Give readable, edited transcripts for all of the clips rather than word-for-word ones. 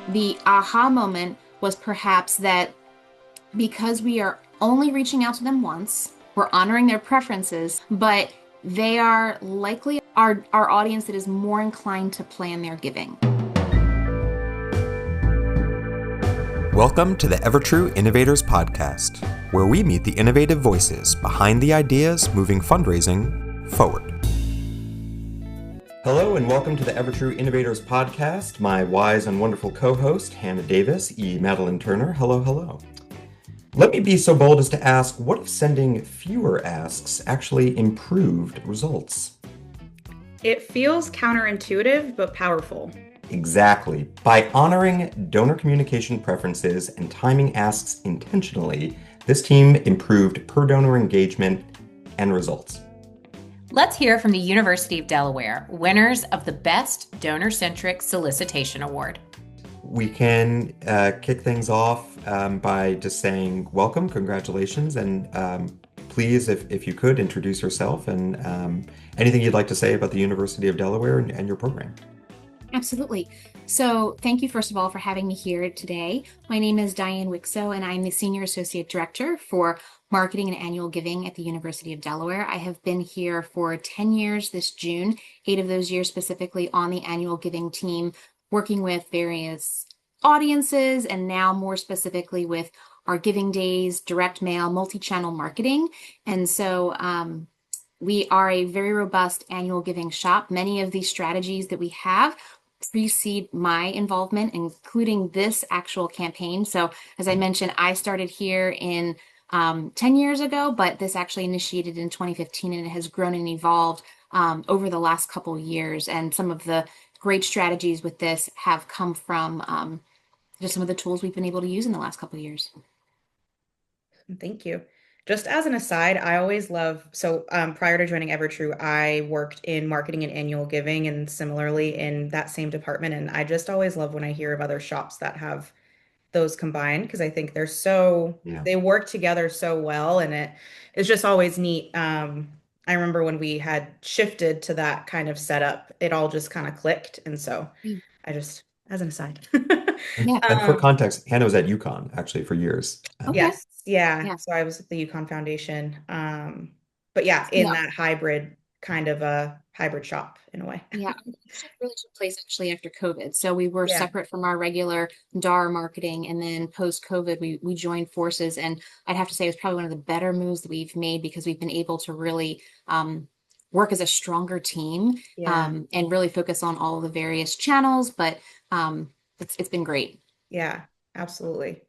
the aha moment was perhaps that because we are only reaching out to them once, we're honoring their preferences, but they are likely our audience that is more inclined to plan their giving. Welcome to the EverTrue Innovators podcast, where we meet the innovative voices behind the ideas moving fundraising forward. Hello and welcome to the EverTrue Innovators podcast. My wise and wonderful co-host, Hannah Davis, Madeline Turner. Hello, hello. Let me be so bold as to ask, what if sending fewer asks actually improved results? It feels counterintuitive, but powerful. Exactly. By honoring donor communication preferences and timing asks intentionally, this team improved per donor engagement and results. Let's hear from the University of Delaware, winners of the Best Donor-Centric Solicitation Award. We can kick things off by just saying welcome, congratulations, and please, if you could, introduce yourself and anything you'd like to say about the University of Delaware and your program. Absolutely. So thank you, first of all, for having me here today. My name is Diane Wixo, and I'm the Senior Associate Director for Marketing and Annual Giving at the University of Delaware. I have been here for 10 years this June, 8 of those years specifically on the annual giving team, working with various audiences, and now more specifically with our giving days, direct mail, multi-channel marketing. And so we are a very robust annual giving shop. Many of these strategies that we have precede my involvement, including this actual campaign. So as I mentioned, I started here in 10 years ago, but this actually initiated in 2015, and it has grown and evolved over the last couple of years. And some of the great strategies with this have come from just some of the tools we've been able to use in the last couple of years. Thank you. Just as an aside, I always love, prior to joining EverTrue, I worked in marketing and annual giving and similarly in that same department. And I just always love when I hear of other shops that have those combined because I think they work together so well, and it's just always neat. I remember when we had shifted to that kind of setup, it all just kind of clicked. And so I just, as an aside. And for context, Hannah was at UConn actually for years. Okay. Yes. Yeah. Yeah. So I was at the UConn Foundation. But yeah, in that hybrid kind of a hybrid shop in a way. Yeah, it really took place actually after COVID. So we were separate from our regular DAR marketing, and then post-COVID, we joined forces. And I'd have to say it was probably one of the better moves that we've made because we've been able to really work as a stronger team and really focus on all of the various channels. But it's been great. Yeah, absolutely.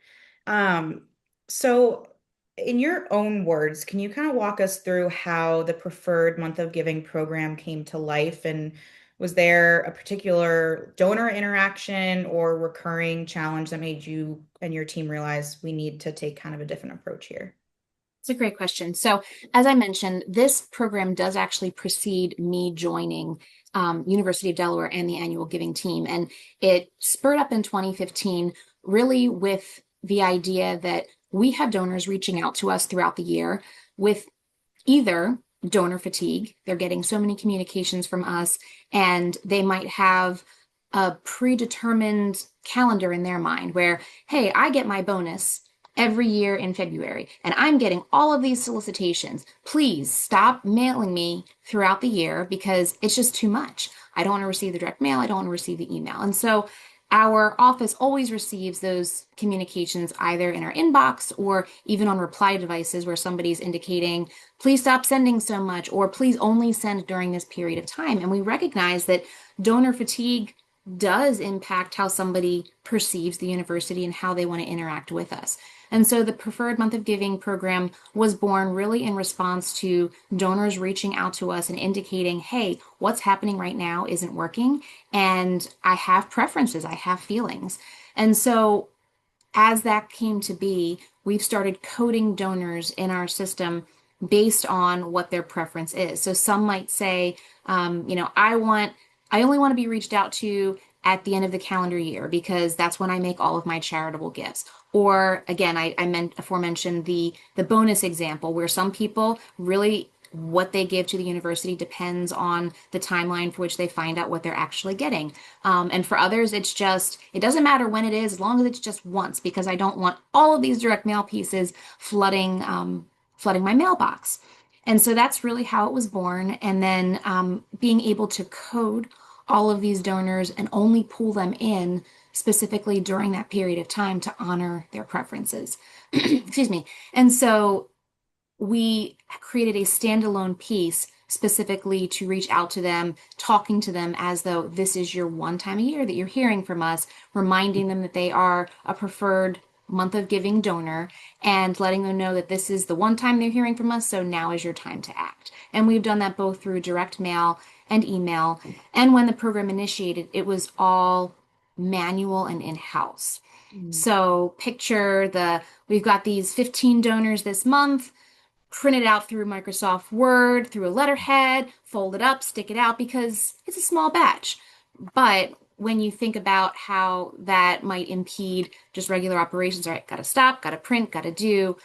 So in your own words, can you kind of walk us through how the Preferred Month of Giving program came to life? And was there a particular donor interaction or recurring challenge that made you and your team realize we need to take kind of a different approach here? It's a great question. So as I mentioned, this program does actually precede me joining University of Delaware and the annual giving team. And it spurred up in 2015, really with the idea that we have donors reaching out to us throughout the year with either donor fatigue. They're getting so many communications from us, and they might have a predetermined calendar in their mind where, hey, I get my bonus every year in February, and I'm getting all of these solicitations. Please stop mailing me throughout the year because it's just too much. I don't want to receive the direct mail. I don't want to receive the email. And so our office always receives those communications either in our inbox or even on reply devices where somebody's indicating, please stop sending so much, or please only send during this period of time. And we recognize that donor fatigue does impact how somebody perceives the university and how they want to interact with us. And so the Preferred Month of Giving program was born really in response to donors reaching out to us and indicating, hey, what's happening right now isn't working, and I have preferences, I have feelings. And so as that came to be, we've started coding donors in our system based on what their preference is. So some might say, I only want to be reached out to at the end of the calendar year because that's when I make all of my charitable gifts. Or again, I meant aforementioned the bonus example where some people really what they give to the university depends on the timeline for which they find out what they're actually getting. And for others, it's just, it doesn't matter when it is, as long as it's just once, because I don't want all of these direct mail pieces flooding my mailbox. And so that's really how it was born. And then being able to code all of these donors and only pull them in specifically during that period of time to honor their preferences. Excuse me. And so we created a standalone piece specifically to reach out to them, talking to them as though this is your one time a year that you're hearing from us, reminding them that they are a preferred month of giving donor and letting them know that this is the one time they're hearing from us, so now is your time to act. And we've done that both through direct mail and email. And when the program initiated, it was all manual and in-house. So picture we've got these 15 donors this month, print it out through Microsoft Word, through a letterhead, fold it up, stick it out because it's a small batch. But when you think about how that might impede just regular operations, all right, got to stop, got to print, got to do,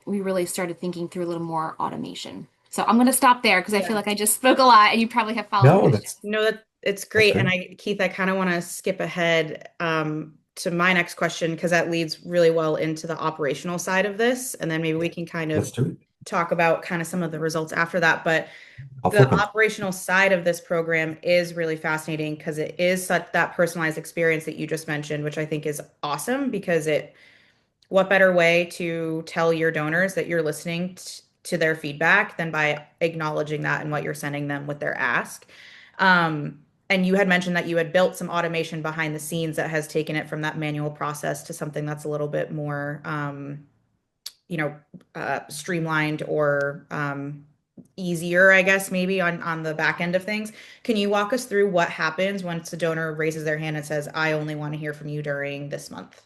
we really started thinking through a little more automation. So I'm going to stop there because I feel like I just spoke a lot and you probably have follow-up No, questions. No, that it's that's great. And great. Keith, I kind of want to skip ahead to my next question because that leads really well into the operational side of this. And then maybe we can kind Let's of do it. talk about kind of some of the results after that. But I'll the flip in. operational side of this program is really fascinating because it is such that personalized experience that you just mentioned, which I think is awesome because what better way to tell your donors that you're listening to their feedback than by acknowledging that and what you're sending them with their ask. And you had mentioned that you had built some automation behind the scenes that has taken it from that manual process to something that's a little bit more, streamlined or easier, I guess, maybe on the back end of things. Can you walk us through what happens once a donor raises their hand and says, I only want to hear from you during this month?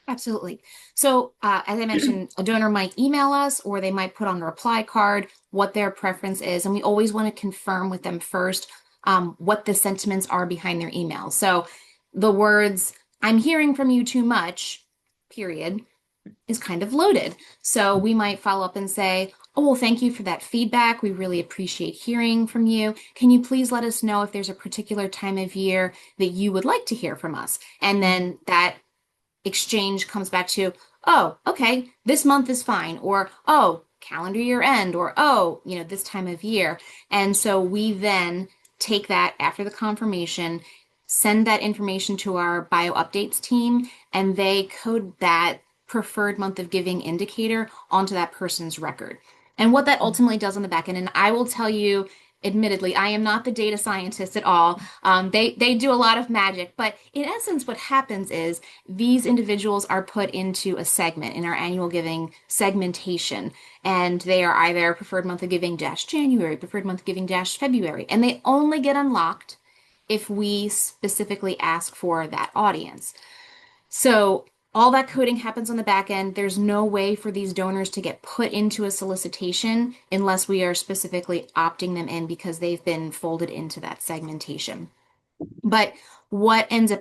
Absolutely. So, as I mentioned, a donor might email us or they might put on a reply card what their preference is. And we always want to confirm with them first what the sentiments are behind their email. So, the words, I'm hearing from you too much, period, is kind of loaded. So, we might follow up and say, oh, well, thank you for that feedback. We really appreciate hearing from you. Can you please let us know if there's a particular time of year that you would like to hear from us? And then that exchange comes back to, oh, okay, this month is fine, or oh, calendar year end, or oh, this time of year. And so we then take that after the confirmation, send that information to our bio updates team, and they code that preferred month of giving indicator onto that person's record. And what that ultimately does on the back end, and I will tell you, admittedly, I am not the data scientist at all. They do a lot of magic, but in essence, what happens is these individuals are put into a segment in our annual giving segmentation, and they are either preferred month of giving dash January, preferred month of giving dash February, and they only get unlocked if we specifically ask for that audience. So all that coding happens on the back end. There's no way for these donors to get put into a solicitation unless we are specifically opting them in because they've been folded into that segmentation. But what ended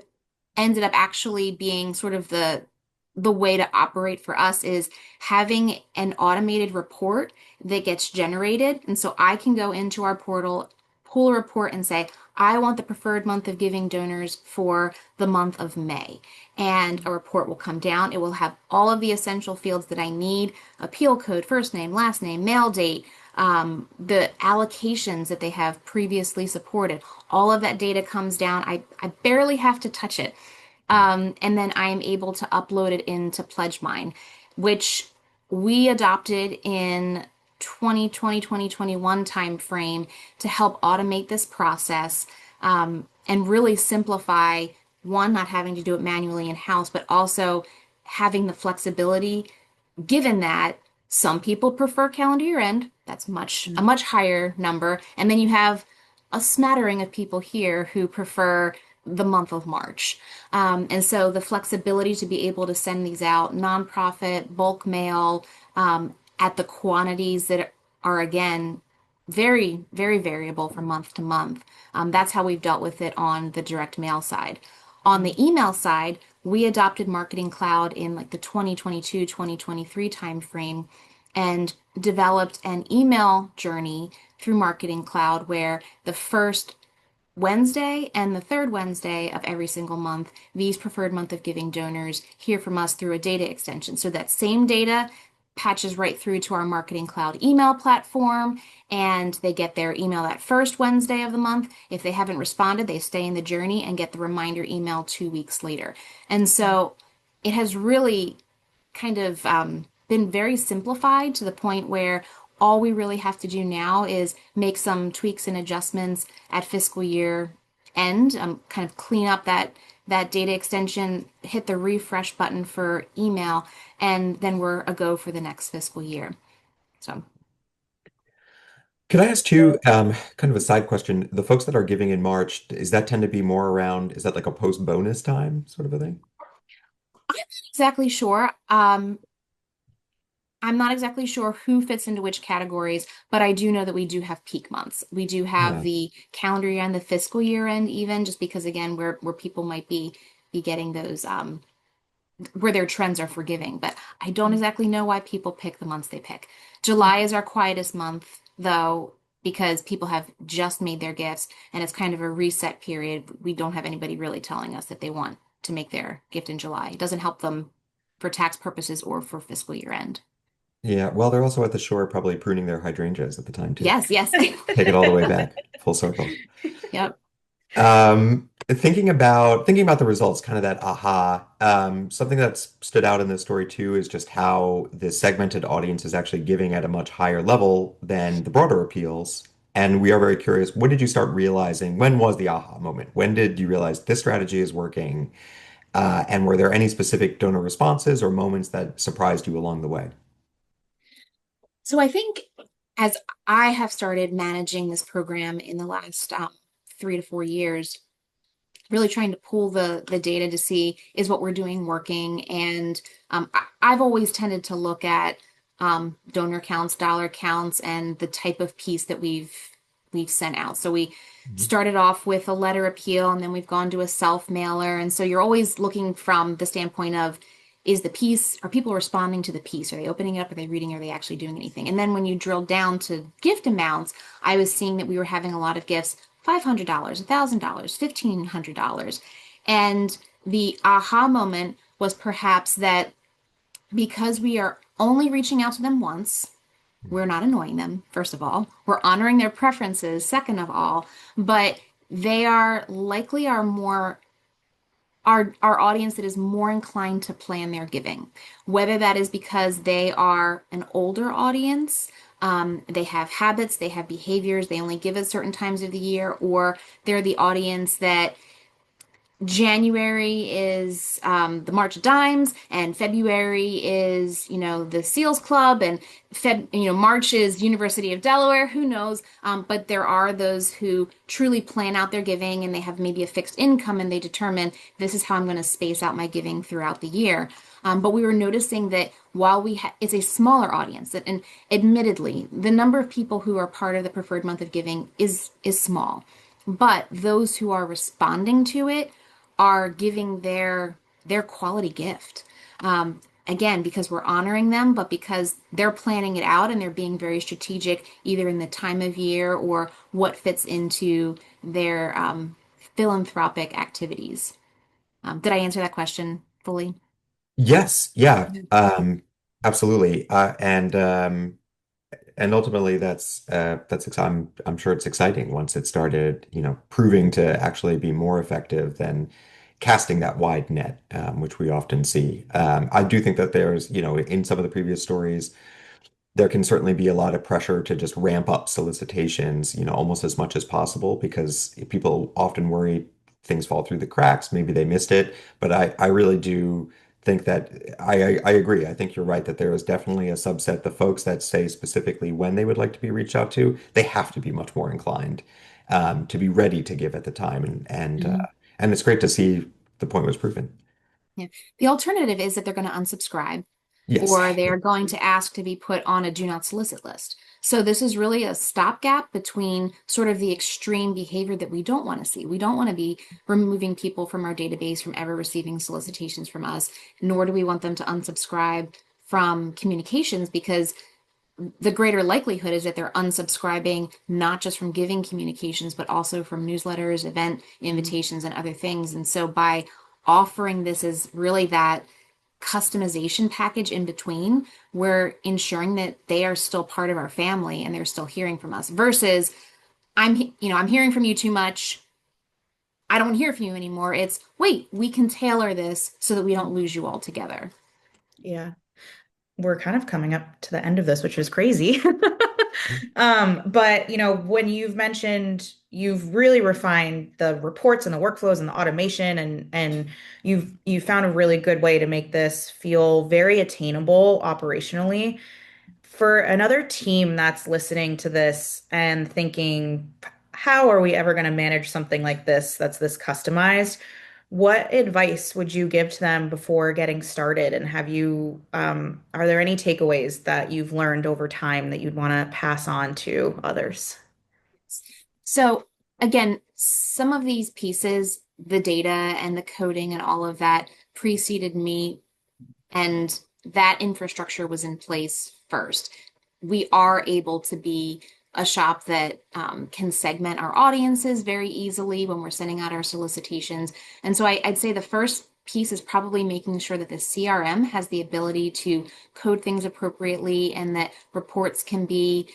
up actually being sort of the way to operate for us is having an automated report that gets generated. And so I can go into our portal, pull a report and say, I want the preferred month of giving donors for the month of May. And a report will come down. It will have all of the essential fields that I need, appeal code, first name, last name, mail date, the allocations that they have previously supported. All of that data comes down. I barely have to touch it. And then I am able to upload it into Pledgemine, which we adopted in 2020, 2021 timeframe to help automate this process and really simplify one, not having to do it manually in-house, but also having the flexibility given that some people prefer calendar year end. That's a much higher number. And then you have a smattering of people here who prefer the month of March. And so the flexibility to be able to send these out nonprofit, bulk mail, at the quantities that are, again, very, very variable from month to month. That's how we've dealt with it on the direct mail side. On the email side, we adopted Marketing Cloud in like the 2022, 2023 timeframe. and developed an email journey through Marketing Cloud where the first Wednesday and the third Wednesday of every single month, these preferred month of giving donors hear from us through a data extension. So that same data patches right through to our Marketing Cloud email platform, and they get their email that first Wednesday of the month. If they haven't responded, they stay in the journey and get the reminder email 2 weeks later. And so it has really kind of been very simplified to the point where all we really have to do now is make some tweaks and adjustments at fiscal year end, kind of clean up that data extension, hit the refresh button for email, and then we're a go for the next fiscal year. So Could I ask too, kind of a side question? The folks that are giving in March, is that tend to be more around, is that like a post bonus time sort of a thing? I'm not exactly sure. I'm not exactly sure who fits into which categories, but I do know that we do have peak months. We do have Yeah. the calendar year and the fiscal year end, even just because again, where people might be getting those where their trends are for giving. But I don't exactly know why people pick the months they pick. July is our quietest month, though, because people have just made their gifts and it's kind of a reset period. We don't have anybody really telling us that they want to make their gift in July. It doesn't help them for tax purposes or for fiscal year end. Yeah. Well, they're also at the shore probably pruning their hydrangeas at the time too. Yes, yes. Take it all the way back, full circle. Yep. Thinking about the results, kind of that aha. Something that's stood out in this story too is just how the segmented audience is actually giving at a much higher level than the broader appeals. And we are very curious, when did you start realizing, when was the aha moment? When did you realize this strategy is working? And were there any specific donor responses or moments that surprised you along the way? So I think as I have started managing this program in the last 3 to 4 years, really trying to pull the data to see is what we're doing working. And I've always tended to look at donor counts, dollar counts, and the type of piece that we've sent out. So we Mhm. started off with a letter appeal, and then we've gone to a self mailer. And so you're always looking from the standpoint of is the piece, are people responding to the piece? Are they opening it up? Are they reading? Are they actually doing anything? And then when you drill down to gift amounts, I was seeing that we were having a lot of gifts $500, $1,000, $1,500. And the aha moment was perhaps that because we are only reaching out to them once, we're not annoying them, first of all. We're honoring their preferences, second of all, but they are likely our audience that is more inclined to plan their giving, whether that is because they are an older audience, they have habits, they have behaviors, they only give at certain times of the year, or they're the audience that January is the March of Dimes, and February is, the SEALs Club, and March is University of Delaware. Who knows? But there are those who truly plan out their giving, and they have maybe a fixed income, and they determine this is how I'm going to space out my giving throughout the year. But we were noticing that while it's a smaller audience, and admittedly, the number of people who are part of the preferred month of giving is small, but those who are responding to it are giving their quality gift. Again, because we're honoring them, but because they're planning it out and they're being very strategic, either in the time of year or what fits into their philanthropic activities. Did I answer that question fully? Yes, yeah, absolutely. And ultimately, I'm sure it's exciting once it started, proving to actually be more effective than casting that wide net, which we often see. I do think that there's, in some of the previous stories, there can certainly be a lot of pressure to just ramp up solicitations, almost as much as possible because people often worry things fall through the cracks. Maybe they missed it, but I really do think that I agree. I think you're right that there is definitely a subset, the folks that say specifically when they would like to be reached out to, they have to be much more inclined to be ready to give at the time, Mhm. and it's great to see the point was proven. Yeah. The alternative is that they're going to unsubscribe Yes. or they are going to ask to be put on a do not solicit list. So this is really a stopgap between sort of the extreme behavior that we don't want to see. We don't want to be removing people from our database from ever receiving solicitations from us, nor do we want them to unsubscribe from communications because the greater likelihood is that they're unsubscribing not just from giving communications, but also from newsletters, event invitations, and other things. And so by offering this as really that customization package in between, we're ensuring that they are still part of our family and they're still hearing from us versus I'm hearing from you too much. I don't hear from you anymore. It's wait, we can tailor this so that we don't lose you altogether. Yeah. We're kind of coming up to the end of this, which is crazy. But when you've mentioned you've really refined the reports and the workflows and the automation and you've found a really good way to make this feel very attainable operationally. For another team that's listening to this and thinking, how are we ever going to manage something like this that's this customized? What advice would you give to them before getting started? And are there any takeaways that you've learned over time that you'd want to pass on to others? So again, some of these pieces, the data and the coding and all of that preceded me, and that infrastructure was in place first. We are able to be a shop that can segment our audiences very easily when we're sending out our solicitations. And so I'd say the first piece is probably making sure that the CRM has the ability to code things appropriately and that reports can be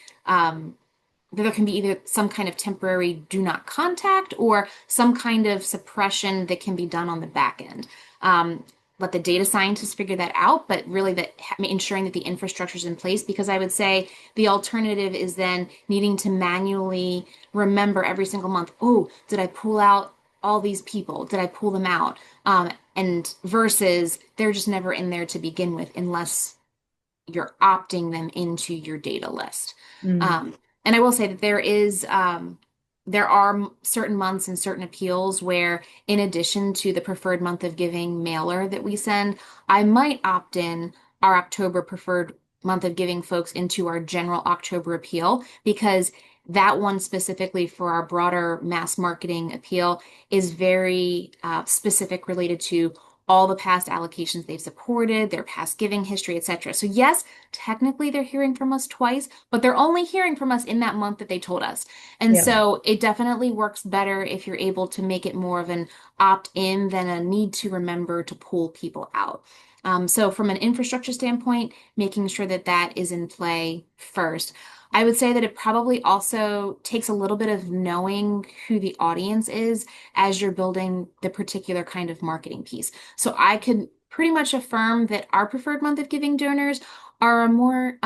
there can be either some kind of temporary do not contact or some kind of suppression that can be done on the back end. Let the data scientists figure that out, but really ensuring that the infrastructure is in place, because I would say the alternative is then needing to manually remember every single month, oh, did I pull out all these people? Did I pull them out? And versus they're just never in there to begin with unless you're opting them into your data list. Mm, And I will say that there are certain months and certain appeals where, in addition to the preferred month of giving mailer that we send, I might opt in our October preferred month of giving folks into our general October appeal, because that one specifically for our broader mass marketing appeal is very specific, related to all the past allocations they've supported, their past giving history, etc. So yes, technically they're hearing from us twice, but they're only hearing from us in that month that they told us. And yeah. so it definitely works better if you're able to make it more of an opt-in than a need to remember to pull people out. So from an infrastructure standpoint, making sure that that is in play first. I would say that it probably also takes a little bit of knowing who the audience is as you're building the particular kind of marketing piece. So I could pretty much affirm that our preferred month of giving donors are a more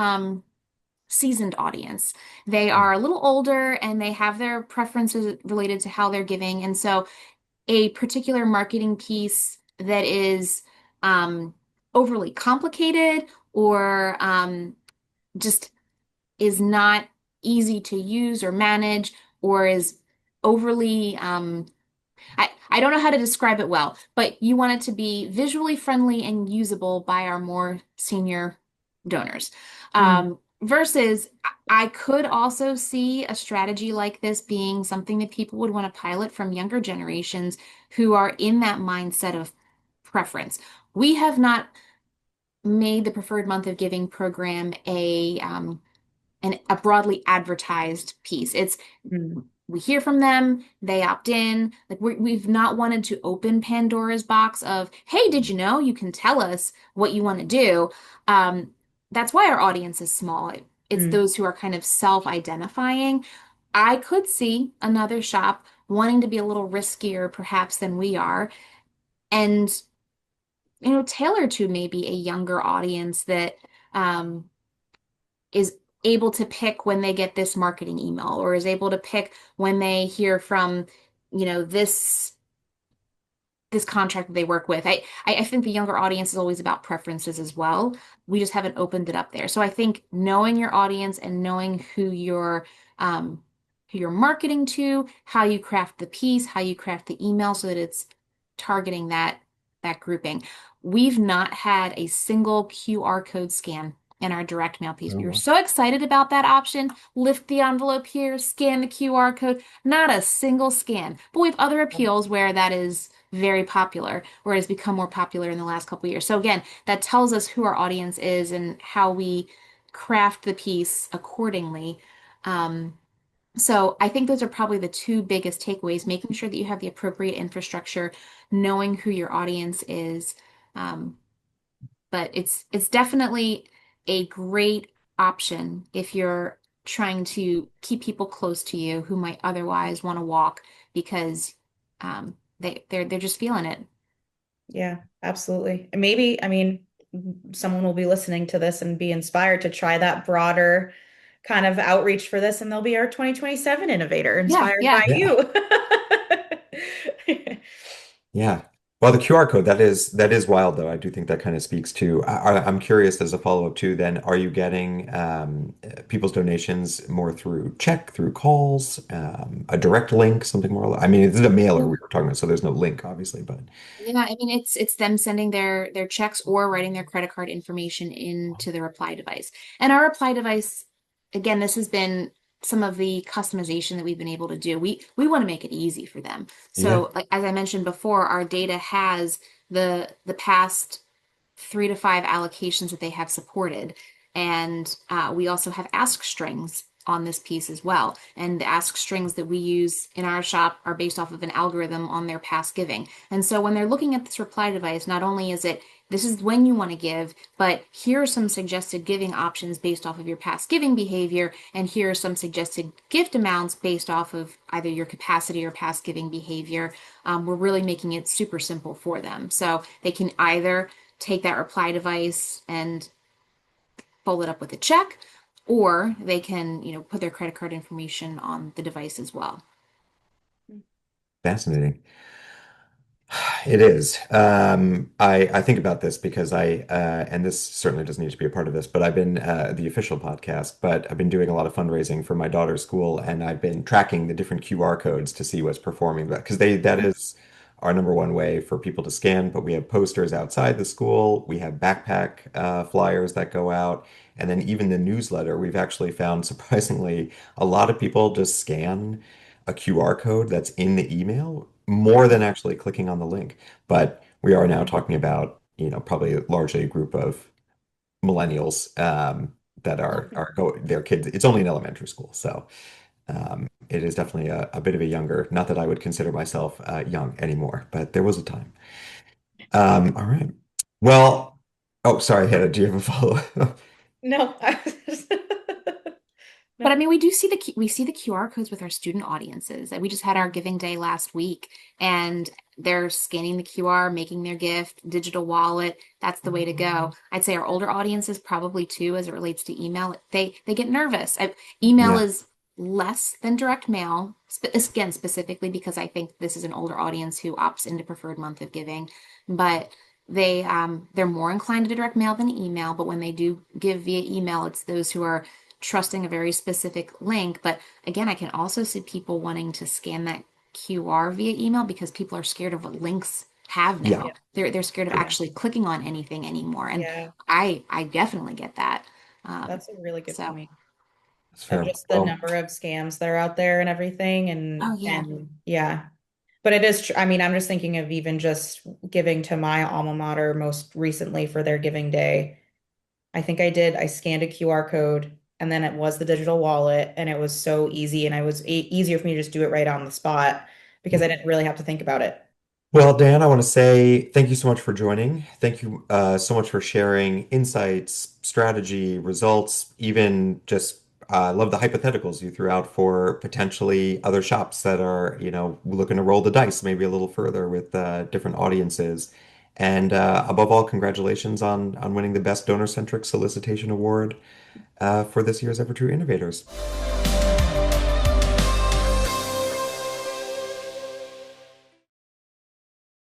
seasoned audience. They are a little older and they have their preferences related to how they're giving. And so a particular marketing piece that is um, overly complicated or just is not easy to use or manage or is overly I don't know how to describe it well, but you want it to be visually friendly and usable by our more senior donors. Mm, Versus, I could also see a strategy like this being something that people would want to pilot from younger generations who are in that mindset of preference. We have not made the preferred month of giving program a broadly advertised piece. It's mm, we hear from them, they opt in. Like we've not wanted to open Pandora's box of, hey, did you know you can tell us what you want to do? Um, that's why our audience is small. It's mm. those who are kind of self-identifying. I could see another shop wanting to be a little riskier, perhaps, than we are, and tailor to maybe a younger audience that is able to pick when they get this marketing email or is able to pick when they hear from, this contract that they work with. I think the younger audience is always about preferences as well. We just haven't opened it up there. So I think knowing your audience and knowing who you're marketing to, how you craft the piece, how you craft the email so that it's targeting that grouping. We've not had a single QR code scan in our direct mail piece. Oh, We were wow. so excited about that option. Lift the envelope here, scan the QR code. Not a single scan. But we have other appeals where that is very popular, or has become more popular in the last couple of years. So again, that tells us who our audience is and how we craft the piece accordingly. Um, so I think those are probably the two biggest takeaways, making sure that you have the appropriate infrastructure, knowing who your audience is. Um, but it's definitely a great option if you're trying to keep people close to you who might otherwise want to walk because they're just feeling it. Yeah, absolutely. And maybe, I mean, someone will be listening to this and be inspired to try that broader kind of outreach for this, and they'll be our 2027 innovator Yeah, inspired yeah. by Yeah. you. Yeah. Well, the QR code, that is wild though. I do think that kind of speaks to I'm curious as a follow-up too, then are you getting people's donations more through check, through calls, a direct link, something more? I mean, it's a mailer we were talking about, so there's no link obviously, but Yeah, I mean it's them sending their checks or writing their credit card information into the reply device. And our reply device, again, this has been some of the customization that we've been able to do. We want to make it easy for them. yeah. So, like as I mentioned before, our data has the past 3 to 5 allocations that they have supported. And we also have ask strings on this piece as well. And the ask strings that we use in our shop are based off of an algorithm on their past giving. And so when they're looking at this reply device, not only is it this is when you want to give, but here are some suggested giving options based off of your past giving behavior, and here are some suggested gift amounts based off of either your capacity or past giving behavior. We're really making it super simple for them. So they can either take that reply device and follow it up with a check, or they can, put their credit card information on the device as well. Fascinating. It is. I think about this because and this certainly doesn't need to be a part of this, but I've been the official podcast, but I've been doing a lot of fundraising for my daughter's school, and I've been tracking the different QR codes to see what's performing. Because that is our number one way for people to scan. But we have posters outside the school, we have backpack flyers that go out, and then even the newsletter. We've actually found surprisingly a lot of people just scan a QR code that's in the email more than actually clicking on the link. But we are now talking about, probably largely a group of millennials that are go their kids. It's only an elementary school, so it is definitely a bit of a younger. Not that I would consider myself young anymore, but there was a time. All right. Well, oh, sorry, Hannah, do you have a follow-up? No, But I no. mean, we see the QR codes with our student audiences. We just had our giving day last week, and they're scanning the QR, making their gift, digital wallet. That's the way to go. I'd say our older audiences probably too, as it relates to email. They get nervous. Email Yeah. is less than direct mail. Again, specifically because I think this is an older audience who opts into preferred month of giving, but they're more inclined to direct mail than email. But when they do give via email, it's those who are trusting a very specific link. But again, I can also see people wanting to scan that QR via email because people are scared of what links have Yeah. now. They're scared of Yeah. actually clicking on anything anymore. And Yeah, I definitely get that. that's a really good So point. That's And fair. just the Well, number of scams that are out there and everything, oh and yeah. yeah. But it is I mean, I'm just thinking of even just giving to my alma mater most recently for their giving day. I scanned a QR code, and then it was the digital wallet, and it was so easy, and I was easier for me to just do it right on the spot because I didn't really have to think about it. Well, Dan, I want to say thank you so much for joining. Thank you so much for sharing insights, strategy, results, even just love the hypotheticals you threw out for potentially other shops that are, looking to roll the dice maybe a little further with different audiences. And above all, congratulations on winning the Best Donor-Centric Solicitation Award for this year's EverTrue Innovators.